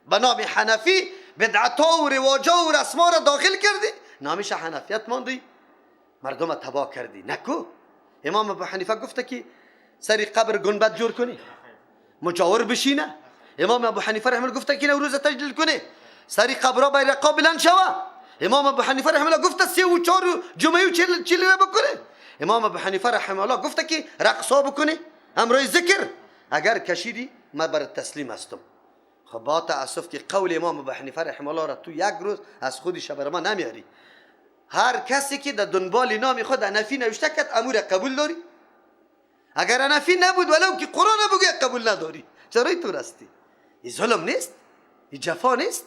به نام حنفی بدعتا و رواجا و رسما را داخل کردی، نامش حنفیت ماندی، مردم تباه کردی. نکو امام ابو حنیفه گفته که سری قبر گنبد جور کنی، مجاور بشینه. امام ابو حنیفه رحمه الله گفته که نوروز تجلیل کنی، سری قبرها بیرقا بلند شوه. امام ابو حنیفه رحمه الله گفته 3 و 4 جمعه و چلی را بکنه. امام ابو حنیفه رحمه الله گفته که رقصا بکنی، امرای ذکر. اگر کشیدی من بر تسلیم هستم. خب با تاسف که قول امام ابو حنیفه رحمه الله را تو یک روز از خودش بر ما نمیاری. هر کسی که در دنبال نام خود حنفی نوشته کرد امور قبول داری؟ اگر حنفی نبود ولو که قرآن بگوی قبول نداری. چرا تو رستی؟ این ظلم نیست؟ این جفا نیست؟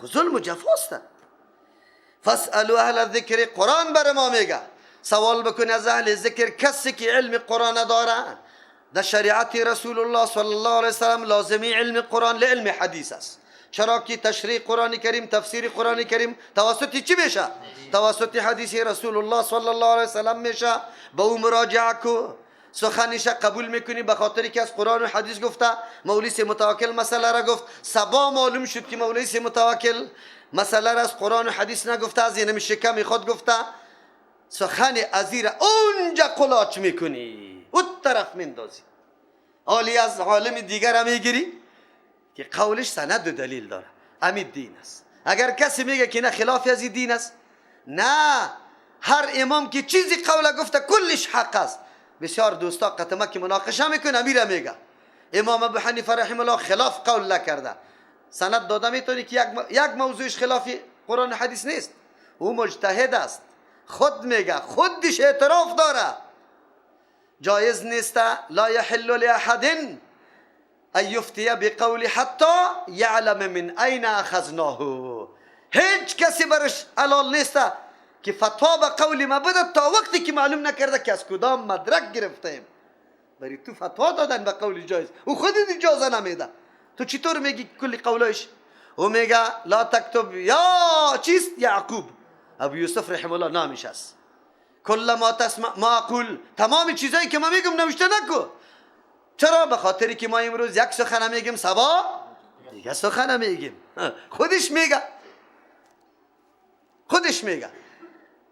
ظلم و جفاست. فاسألوا اهل الذکر، قرآن بر ما میگه سوال بکن از اهل ذکر، کسی که علم قرآن داره. در شریعت رسول الله صلی الله علیه وسلم لازمی علم قرآن لعلم حدیث است. چرا که تشریح قرآن کریم، تفسیر قرآن کریم توسط چی میشه؟ توسط حدیث رسول الله صلی الله علیه وسلم میشه. با او مراجعه کو، سخنش قبول میکنی به خاطری که از قرآن و حدیث گفته. مولوی متوکل مسئله را گفت، سبا معلوم شد که مولوی متوکل مسئله را از قرآن و حدیث نگفته، از اینم شکم خود گفته. سخن ازیر اونجا قلاچ میکنی، اون طرف میندازی، حالی از عالم دیگر هم میگیری که قولش سند و دلیل داره. امید دین است. اگر کسی میگه که نه خلاف از این دین است، نه، هر امام که چیزی قول گفته کلش حق است. بسیار دوستا قطمه که مناقشه میکنه میره میگه امام ابو حنیفه رحمه الله خلاف قول نکرده. سند داده میتونی که یک موضوعش خلاف قرآن حدیث نیست. او مجتهد است، خود میگه، خودش اعتراف داره. جایز نیست، لا یحل لاحد ان یفتی بقول حتی یعلم من این اخذناه. هیچ کسی برش حلال نیست که فتوا به قول ما بده تا وقتی که معلوم نکرده که از کدام مدرک گرفتیم. بری تو فتوا دادن به قول جایز، او خود اجازه نمیده. تو چطور میگی کلی قولش؟ او میگه لا تکتب یا چیست یعقوب، ابو یوسف رحمه الله نامش است. کل ما تسمع ما اقول، تمام چیزایی که ما میگم نوشته نکو. چرا؟ به خاطری که ما امروز یک سخن میگیم سبا دیگه سخن میگیم. خودش میگه.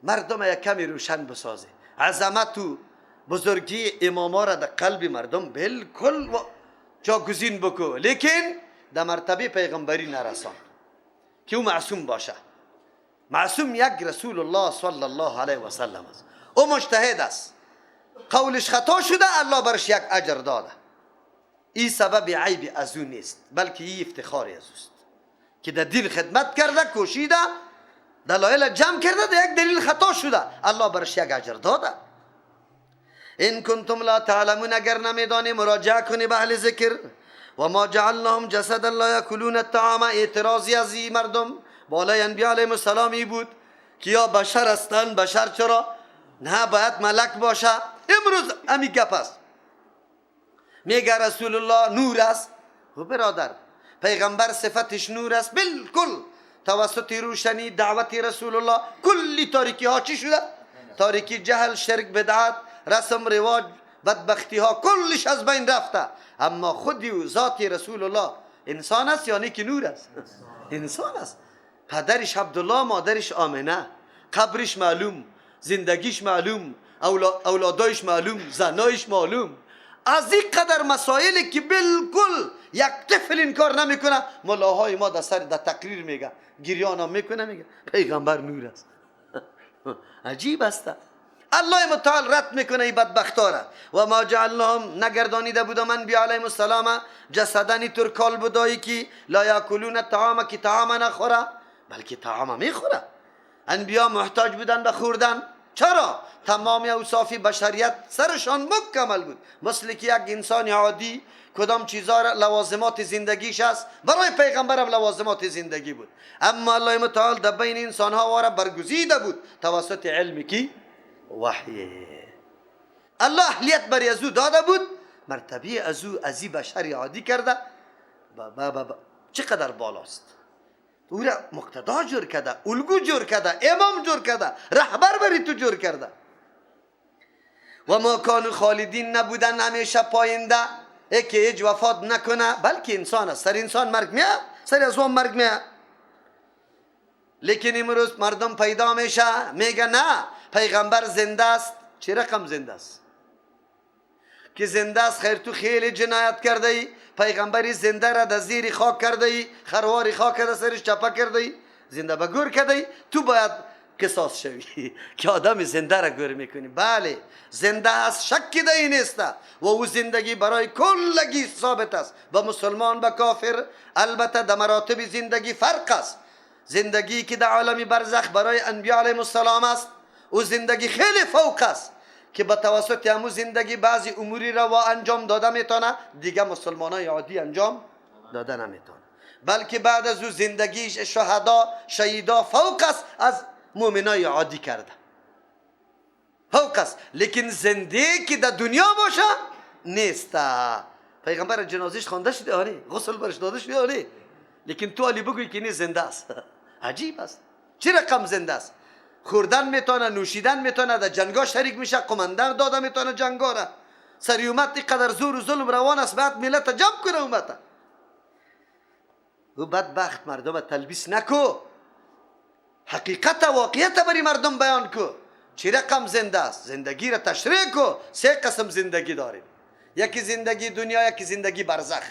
مردم یک کمی روشن بسازه، عظمت و بزرگی اماما را در قلب مردم بالکل جاگزین بکو، لیکن در مرتبه پیغمبری نرسان که او معصوم باشه. معصوم یک رسول الله صلی الله علیه و سلم است. او مجتهد است، قولش خطا شده الله برش یک اجر داده. این سبب عیب از او نیست، بلکه این افتخاری از اوست که در دین خدمت کرده، کوشیده، دلایل جمع کرده، در یک دلیل خطا شده الله برش یک اجر داده. ان کنتم لا تعلمون، اگر نمیدانی مراجعه کنی به اهل ذکر. و ما جعلناهم جسدا لا یاکلون الطعام، اعتراضی از این مردم بالای انبیاء علیهم السلام بود که یا بشر هستند. بشر چرا؟ نه، باید ملک باشه. امروز امی گپ است. میگه رسول الله نور است. و برادر پیغمبر صفتش نور است، بالکل توسط روشنی دعوت رسول الله کلی تاریکی ها چی شده؟ تاریکی جهل، شرک، بدعت، رسم رواج، بدبختی ها کلش از بین رفته. اما خودی و ذات رسول الله انسان است یعنی که نور است؟ انسان است. پدرش عبدالله، مادرش آمنه، قبرش معلوم، زندگیش معلوم، اولادایش معلوم، زنایش معلوم. از این قدر مسائلی که بالکل یک طفل این کار نمیکنه، ملاهای ما در سر در تقریر میگه، گریان هم میکنه، میگه پیغمبر نور است. عجیب است. الله متعال رد میکنه این بدبختا را. و ما جعلناهم، نگردانیده بودم انبیاء علیهم السلام جسدنی ترکال بودایی که لا یاکلون الطعام، که طعام نخوره بلکه طعام میخوره. انبیاء محتاج بودن به خوردن. چرا؟ تمام اوصاف بشریت سرشان مکمل بود، مثل که یک انسان عادی کدام چیزا لوازمات زندگیش است، برای پیغمبر هم لوازمات زندگی بود. اما الله متعال در بین انسان ها واره برگزیده بود توسط علمی کی؟ وحی. الله اهلیت بر ازو داده بود، مرتبه ازو ازی بشری عادی کرده. چقدر بالاست. او را مقتدا جور کرده، الگو جور کرده، امام جور کرده، رهبر بری تو جور کرده. و ما کانوا خالدین، نبودن همیشه پاینده. یکی هیچ وفات نکنه، بلکه انسان است. سر انسان مرگ میاد، سر از اون مرگ میاد. لیکن امروز مردم پیدا میشه میگه نه پیغمبر زنده است. چه رقم زنده است؟ که زنده است خیر تو خیلی جنایت کرده ای، پیغمبری زنده را در زیر خاک کرده ای، خرواری خاک در سرش چپه کرده ای، زنده به گور کرده ای، تو باید قصاص شوی که آدم زنده را گور میکنی. بله زنده است، شکی در این نیست و او زندگی برای کلگی ثابت است، به مسلمان به کافر. البته در مراتب زندگی فرق است. زندگی که در عالم برزخ برای انبیاء علیهم السلام است، او زندگی خیلی فوق است که به توسط همون زندگی بعضی اموری را انجام داده میتونه، دیگه مسلمانای عادی انجام داده نمیتونه. بلکه بعد از او زندگی شهدا شهیدا فوق است از مؤمنای عادی کرده، فوق است. لیکن زنده که در دنیا باشه نیست. پیغمبر جنازش خوانده شده آره، غسل برش داده شده آره، لیکن تو علی بگوی که نیست زنده است. عجیب است. چه رقم زنده است؟ خوردن میتونه، نوشیدن میتونه، در جنگا شریک میشه، قماندان داده میتونه جنگا را. سری اومد اینقدر زور و ظلم روان است، بعد ملت جمع کنه اومد. او بدبخت مردم تلبیس نکو، حقیقت واقعیت بری مردم بیان کو. چه رقم زنده است؟ زندگی را تشریح کو. سه قسم زندگی داریم، یکی زندگی دنیا، یکی زندگی برزخ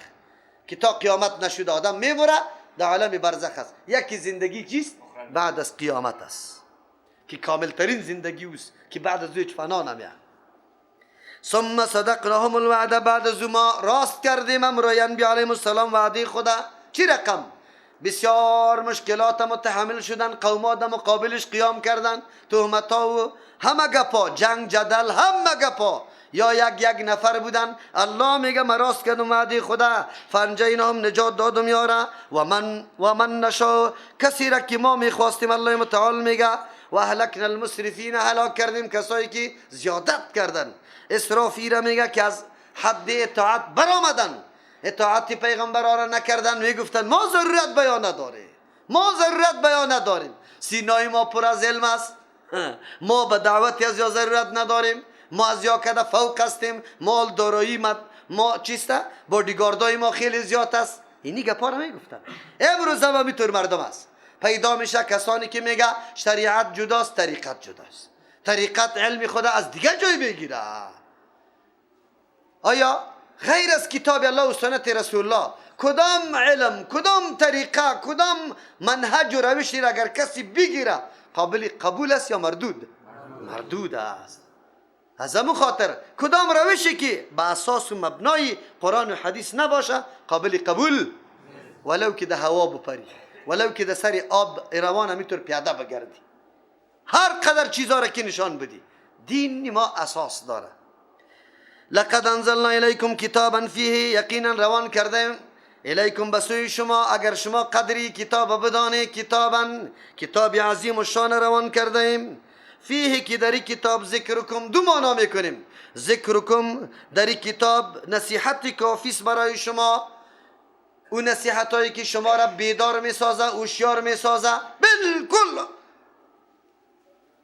که تا قیامت نشده آدم میموره در عالم برزخ است. یکی زندگی چیست؟ بعد از قیامت است که کامل ترین زندگی است که بعد از هیچ فنا نمیاد. ثم صدقناهم الوعد، بعد از ما راست کردیم امروی انبیاء علیهم السلام وعده خدا. چی رقم؟ بسیار مشکلات متحمل شدن، قوما در مقابلش قیام کردن، تهمتا و همه گپا، جنگ جدل همه گپا، یا یک نفر بودن. الله میگه ما راست کردم وعده خدا، فانجیناهم نجات دادم یارا و من نشا، کسی را که ما میخواستیم. الله متعال میگه و اهلکنا المسرفین، هلاک کردیم کسایی که زیادت کردن. اسرافی را میگه که از حد اطاعت برآمدن، اطاعت پیغمبران را نکردن، میگفتن ما ضرورت بیان نداریم، ما ضرورت بیان نداریم، سینای ما پر از علم است، ما به دعوت از یا ضرورت نداریم، ما از یا کده فوق هستیم، مال دارایی ما چیسته، بادیگاردای ما خیلی زیاد است. اینی گپا را میگفتن. امروز هم همینطور مردم است. پیدا میشه کسانی که میگه شریعت جداست، طریقت جداست، طریقت علم خدا از دیگه جای بگیره. آیا غیر از کتاب الله و سنت رسول الله کدام علم، کدام طریقه، کدام منهج و روشی را اگر کسی بگیره قابل قبول است یا مردود؟ مردود است. از همون خاطر کدام روشی که به اساس و مبنای قرآن و حدیث نباشه قابل قبول، ولو که ده هوا بپری، ولو که ده سر آب روان همینطور پیاده بگردی، هر قدر چیزا را که نشان بدی، دین ما اساس داره. لقد انزلنا الیکم کتابا فیه، یقینا روان کردیم الیکم بسوی شما، اگر شما قدری کتاب بدانه، کتاب عظیم و شان روان کردیم. فیه که در کتاب ذکرکم دو معنا میکنیم. ذکرکم در کتاب نصیحت کافیست برای شما، او نصیحت هایی که شما را بیدار میسازه، هوشیار میسازه، بالکل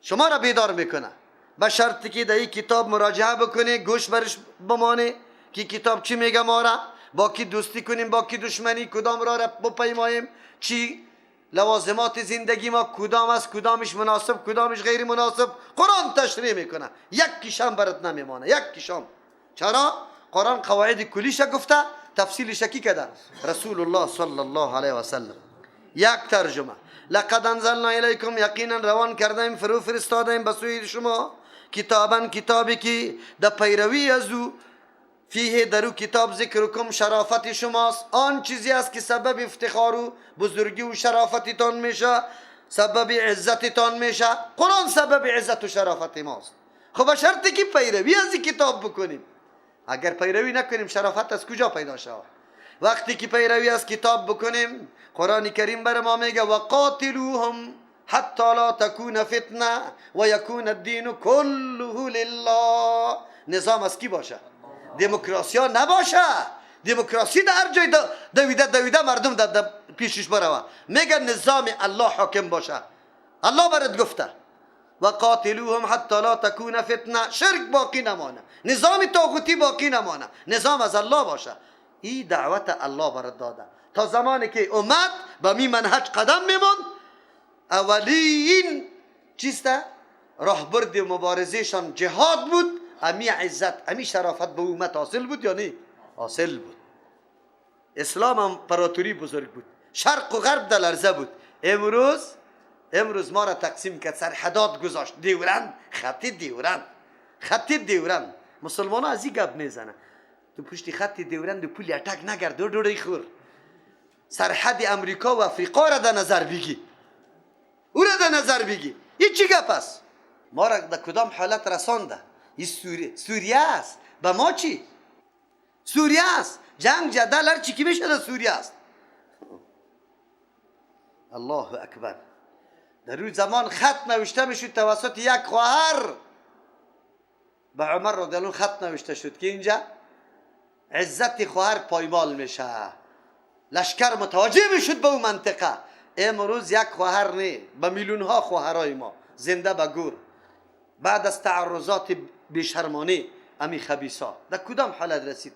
شما را بیدار میکنه. به شرطی که در این کتاب مراجعه بکنی، گوش برش بمانه که کتاب چی میگه، ما را با کی دوستی کنیم، با کی دشمنی، کدام را بپیماییم، چی لوازمات زندگی ما کدام است، کدامش مناسب، کدامش غیر مناسب، قرآن تشریح میکنه. یک کشم برات نمیمانه، یک کشم. چرا؟ قرآن قواعد کلیش گفته، تفصیلش کی کده؟ رسول الله صلی الله علیه و سلم. یک ترجمه. لقد انزلنا الیکم، یقینا روان کردیم، فرو فرستادیم به سوی شما، کتابا کتابی که در پیروی از او، فیه در او کتاب ذکرکم شرافت شماست، آن چیزی است که سبب افتخار و بزرگی و شرافتتان میشه، سبب عزتتان میشه. قرآن سبب عزت و شرافت ماست. خب به شرطی که پیروی از این کتاب بکنیم. اگر پیروی نکنیم شرافت از کجا پیدا شود؟ وقتی که پیروی از کتاب بکنیم، قرآن کریم بر ما میگه وقاتلوهم حتی لا تکون فتنه و یکون الدین کله لله. نظام از کی باشه؟ دموکراسی ها نباشه. دموکراسی در هر جای دویده مردم در پیشش بروه. میگه نظام الله حاکم باشه. الله برات گفته و قاتلوهم حتی لا تکون فتنه، شرک باقی نمانه، نظام طاغوتی باقی نمانه، نظام از الله باشه. این دعوت الله برات داده. تا زمانی که امت به می منهج قدم میمون، اولین چیسته راهبرد مبارزهشان جهاد بود. امی عزت، امی شرافت به امت حاصل بود یا نه؟ حاصل بود. اسلام امپراتوری بزرگ بود، شرق و غرب در لرزه بود. امروز ما را تقسیم کرد، سرحدات گذاشت، دیورند، خط دیورند. مسلمان ها از این گپ میزنن، تو پشت خط دیورند پول اتک نگرد، دوری خور. سرحد امریکا و افریقا را در نظر بگی، او را در نظر بگی. این چی گپ است؟ ما را در کدام حالت رسانده؟ این سوریه است. به ما چی؟ سوریه است. جنگ جدل هر چی که میشه در سوریه است. الله اکبر. در روی زمان خط نوشته میشد توسط یک خواهر، به عمر رضی الله عنه خط نوشته شد که اینجا عزت خواهر پایمال میشه، لشکر متوجه میشد به اون منطقه. امروز یک خواهر نه، به میلیون ها خواهرای ما زنده به گور، بعد از تعرضات بیشرمانه امی خبیثا در کدام حالت رسید؟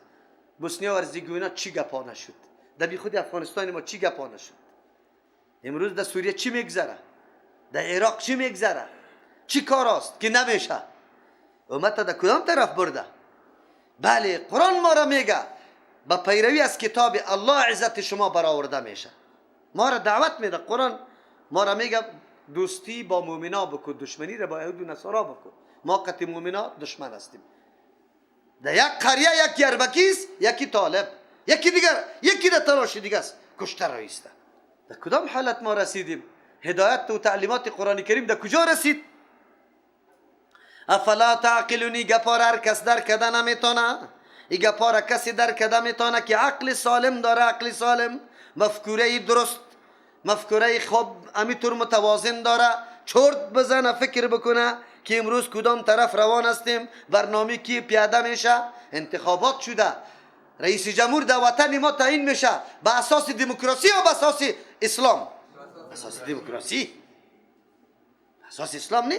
بوسنی و هرزگوینا چی گپا نشد؟ در بی خود افغانستان ما چی گپا نشد؟ امروز در سوریه چی میگذره؟ در عراق چی میگذره؟ چی کار است که نمیشه؟ امت در کدام طرف برده؟ بله، قرآن ما را میگه با پیروی از کتاب الله عزت شما برآورده میشه. ما را دعوت میده قرآن، ما را میگه دوستی با مؤمنا بکن، دشمنی را با یهود و نصارا بکن. ما قطع مؤمنا دشمن هستیم. در یک قریه یکی اربکی است، یکی طالب، یکی دیگر، یکی در تلاش دیگه است، کشته رایسته. در کدام حالت ما رسیدیم؟ هدایت و تعلیمات قرآن کریم در کجا رسید؟ افلا تعقلونی. گپا را هر کس درک کرده نمیتونه. این گپا را کسی درک کرده میتونه که عقل سالم داره، عقل سالم، مفکوره درست، مفکوره خوب، همینطور متوازن داره، چرت بزنه، فکر بکنه که امروز کدام طرف روان هستیم، برنامه کی پیاده میشه. انتخابات شده، رئیس جمهور در وطن ما تعیین میشه به اساس دموکراسی یا به اساس اسلام؟ به اساس دموکراسی. به اساس اسلام نه،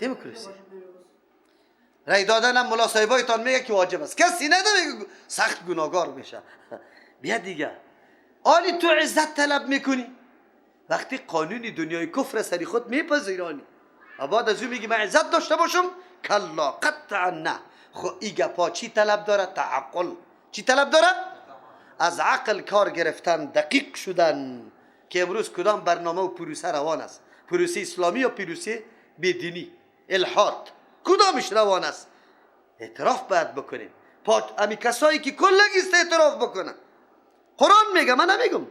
دموکراسی. رای دادن هم ملا صاحبایتان میگه که واجب است، کسی نمیگه سخت گناهگار میشه. بیا دیگه، آلی تو عزت طلب میکنی وقتی قانون دنیای کفر سری خود میپذیرانی، بعد از اون میگی من عزت داشته باشم؟ کلا قطعا نه. خو این گپا چی طلب داره؟ تعقل. چی طلب داره؟ از عقل کار گرفتن، دقیق شدن که امروز کدام برنامه و پروسه روان است، پروسه اسلامی یا پروسه بدینی، الحاد، کدامش روان است؟ اعتراف باید بکنیم. امی کسایی که کلگیست اعتراف بکنن. قرآن میگه، من نمیگم.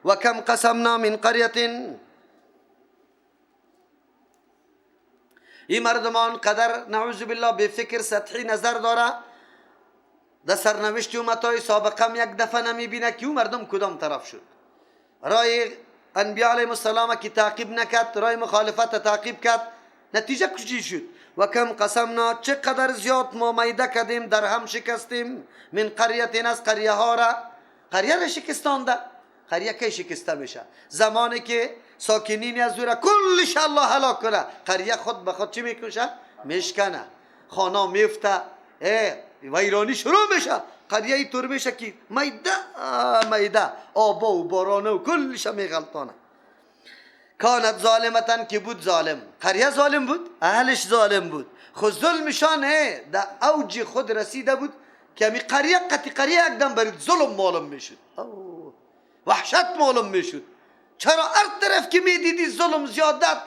و کم قسمنا من قریة، این مردمان قدر نعوذ بالله به فکر سطحی نظر داره، در سرنوشت امتهای سابقه هم یک دفعه نمیبینه که اون مردم کدام طرف شد. رای انبیاء علیهم السلام که تعقیب نکرد، رای مخالفت تعقیب کرد، نتیجه چی شد؟ و کم قسمنا، چقدر زیاد ما میده کردیم، در هم شکستیم، من قریة، از قریه ها را. قریه را شکستانده. قریه که شکسته میشه؟ زمانی که ساکنین از او را کلش الله هلاک کنه، قریه خود به خود چی میکشه؟ میشکنه، خانه میفته، ویرانی شروع میشه. قریه ای طور میشه که میده آبا و بارانه و کلش میغلطانه. کانت ظالمتن، که بود ظالم. قریه ظالم بود، اهلش ظالم بود، خود ظلمشان در اوج خود رسیده بود که همی قریه قریه اکدم برید ظلم معلوم میشد، وحشت معلوم میشد. چرا هر طرف که میدیدی ظلم، زیادت،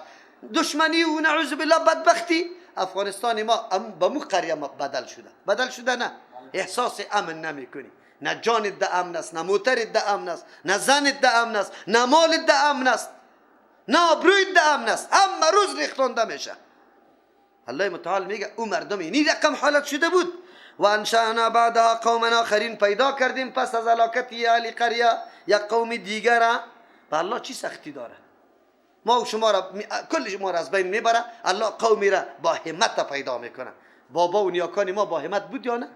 دشمنی و نعوذ بالله بدبختی. افغانستان ما به مو قریه بدل شده نه. احساس امن نمی کنی، نه جانت ده امن است، نه موترت ده امن است، نه زنت ده امن است، نه مالت ده امن است، نه آبرویت ده امن است. همه روز ریختانده میشه. الله متعال میگه او مردم اینی رقم حالت شده بود. و انشأنا بعدها قوما آخرین، پیدا کردیم پس از هلاکت اهل قریه یک قوم دیگر. و الله چی سختی داره؟ ما و شما را کل شما را از بین میبره. الله قومی را با همت پیدا میکنه. بابا و نیاکان ما با همت بود یا نه؟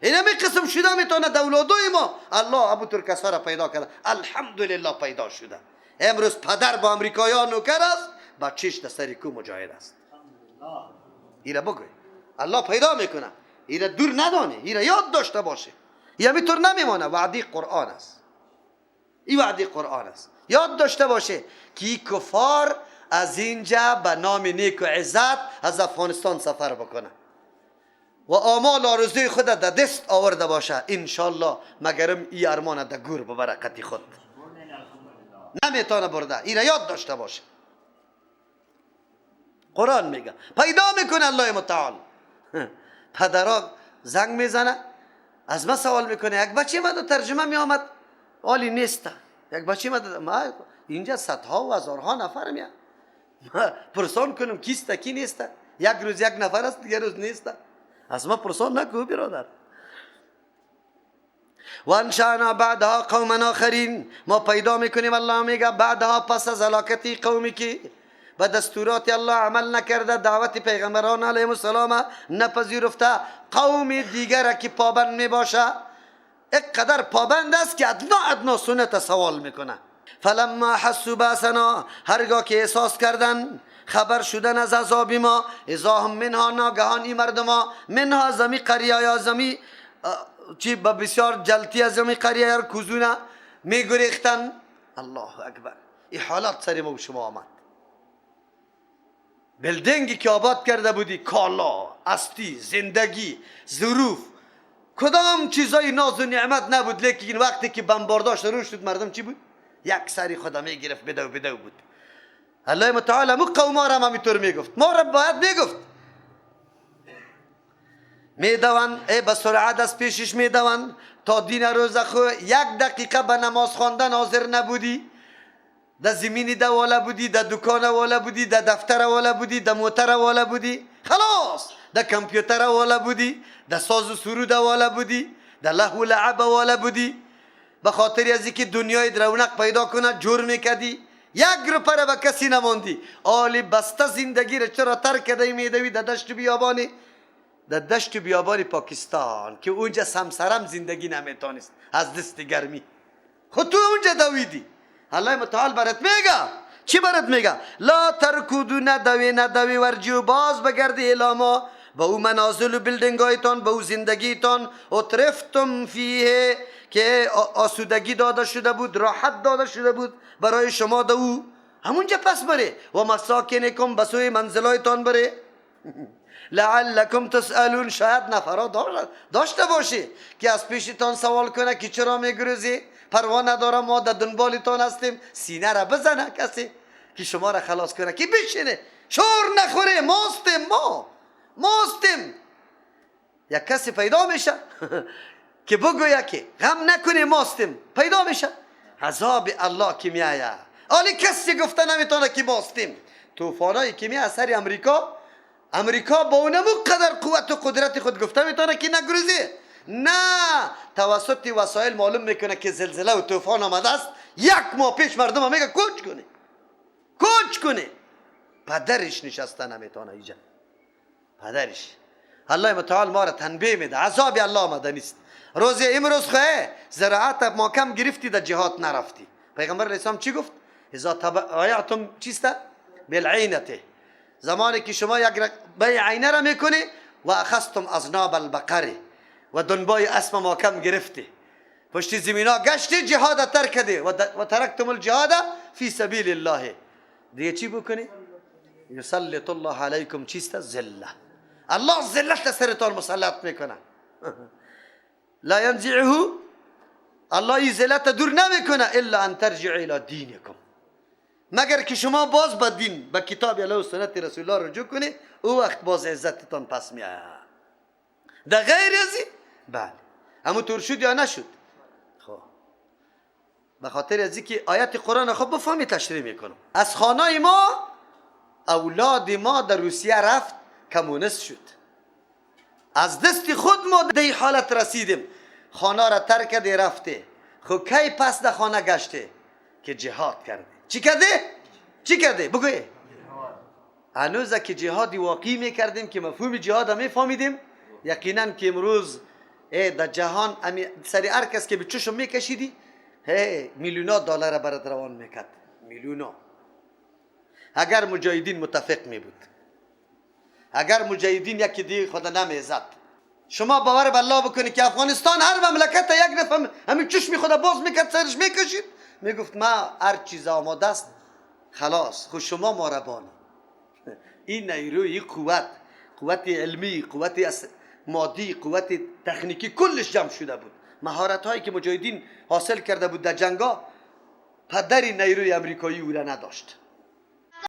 این همی قسم شده میتونه دولادوی ما الله ابو کسا را پیدا کرده. الحمدلله پیدا شده. امروز پدر با امریکایان نوکر است، بچهش در سر کو مجاهد است. ایره بگوی الله پیدا میکنه، ایره دور ندانه، ایره یاد داشته باشه. یا میطور نمیمانه. وعده قرآن است، این وعده قرآن است. یاد داشته باشه که این کفار از اینجا به نام نیک و عزت از افغانستان سفر بکنه و آمال آرزوی خود در دست آورده باشه انشالله، مگرم این ارمان در گور به برکتی خود نمیتونه برده. ایره یاد داشته باشه. قرآن میگه پیدا میکنه الله متعال. پدرها زنگ میزنه، از ما سوال میکنه یک بچه ما ترجمه میامد آلی نیسته، یک بچه ما اینجا صدها و هزارها نفر میاد، پرسان کنم کیسته کی نیسته، یک روز یک نفر است دیگر روز نیسته، از ما پرسان نکو برادر. و انشانا بعدها قوما آخرین، ما پیدا میکنیم الله میگه بعدها پس از هلاکتی قومی که به دستورات الله عمل نکرده، دعوت پیغمبران علیهم السلام نپذیرفته، قوم دیگر که پابند میباشه، اقدر پابند است که ادنا سنت سوال میکنه. فلما حسوا باسنا، هرگاه که احساس کردن خبر شدن از عذاب ما، اذا هم منها، ناگهان این مردما، منها زمی قریه یا زمی چی با بسیار جلتی از زمی قریه یا کوزونه میگریختن. الله اکبر. این حالات سر ما و شما آمد. بلدنگی که آباد کرده بودی، کالا، استی، زندگی، ظروف، کدام چیزای ناز و نعمت نبود، لیکن وقتی که بمبارداش شروع شد مردم چی بود؟ یک سری خدا میگرفت بدو بود. الله متعال مو قوما را ما میطور میگفت، ما را باید میگفت میدوان ای به سرعت از پیشش میدوان تا دین روز خو یک دقیقه به نماز خواندن حاضر نبودی، در زمینی ده والا بودی، در دکان والا بودی، در دفتر والا بودی، در موتر والا بودی، خلاص در کامپیوتر والا بودی، در ساز و سرود والا بودی، در لهو و لعب والا بودی، به خاطر از اینکه دنیای رونق پیدا کنه جور میکردی، یک روپه را به کسی نماندی. آلی بسته زندگی را چرا ترک کردی میدوی در دشت بیابانی، در دشت بیابانی پاکستان که اونجا سمسرم زندگی نمیتونست از دست گرمی، خود تو اونجا دویدی. الله متعال برات میگه چی؟ برات میگه لا ترکودو، ندوی ورجیو باز بگردی الاما، به او منازل و بلدنگایتان، به او زندگیتان، اترفتم فیه که آسودگی داده شده بود، راحت داده شده بود برای شما ده او، همونجا پس بره. و مساکنکم، بسوی منزلایتان بره. لعلکم تسالون، شاید نفرات داشته باشه که از پیشتان سوال کنه که چرا میگریزی، پروا نداره ما در دنبالتان هستیم. سینه را بزنه کسی که شما را خلاص کنه که بشینه شور نخوره، ماستیم. یک کسی پیدا میشه که بگویه که غم نکنه ماستیم، پیدا میشه. عذاب الله که میایه، حالی کسی گفته نمیتونه که ماستیم. طوفانایی که میایه سر امریکا با اونمو قدر قوت و قدرت خود گفته میتونه که نگریزی، نه، توسط وسایل معلوم میکنه که زلزله و طوفان آمده است. یک ماه پیش مردم میگه کوچ کنه. پدرش نشسته نمیتونه اینجا، پدرش. الله متعال ما را تنبیه میده عذاب الله آمده نیست. روز امروز خواه زراعت ما کم گرفتی، در جهاد نرفتی. پیغمبر علیه السلام چی گفت؟ اذا تبایعتم چیسته بالعینته، زمانی که شما یک بیع عینه را میکنی و اخذتم اذناب البقره و دنبای اسم ما کم گرفتی، پشت زمینا گشتی، جهاد ترک کردی و ترکتم الجهاد فی سبیل الله، دیگه چی بکنی؟ یسلط الله علیکم چیسته ذله، الله ذلت سرتان مسلط میکنه. لا ینزعه، الله این ذلت دور نمیکنه الا ان ترجعوا الى دینکم، مگر که شما باز به دین، به کتاب الله و سنت رسول الله رجوع کنی، او وقت باز عزتتان پس میاد. در غیر ازی بله همون طور شد یا نشد. خب به خاطر ازی که آیت قرآن خب بفهمی تشریح میکنم. از خانه ما اولاد ما در روسیه رفت کمونست شد، از دست خود ما در این حالت رسیدیم، خانه را ترک کرده رفته. خب کی پس در خانه گشته؟ که جهاد کرده. چی کرده؟ بگوی. هنوز که جهادی واقعی میکردیم که مفهوم جهاد هم میفهمیدیم، یقینا که امروز در جهان سری هر کس که به چشم میکشیدی میلیونا دلار برات روان میکرد، میلیونا. اگر مجاهدین متفق می بود، اگر مجاهدین یکی دیگه خود نمیزد. شما باور به الله بکنید که افغانستان هر مملکت یک دفعه همین چشمی خود باز میکرد سرش میکشید میگفت ما هر چیز آماده است خلاص خود شما ما را بانی. این نیروی قوت علمی، قوت مادی، قوت تکنیکی کلش جمع شده بود. مهارت هایی که مجاهدین حاصل کرده بود در جنگا پدری نیروی امریکایی او را نداشت.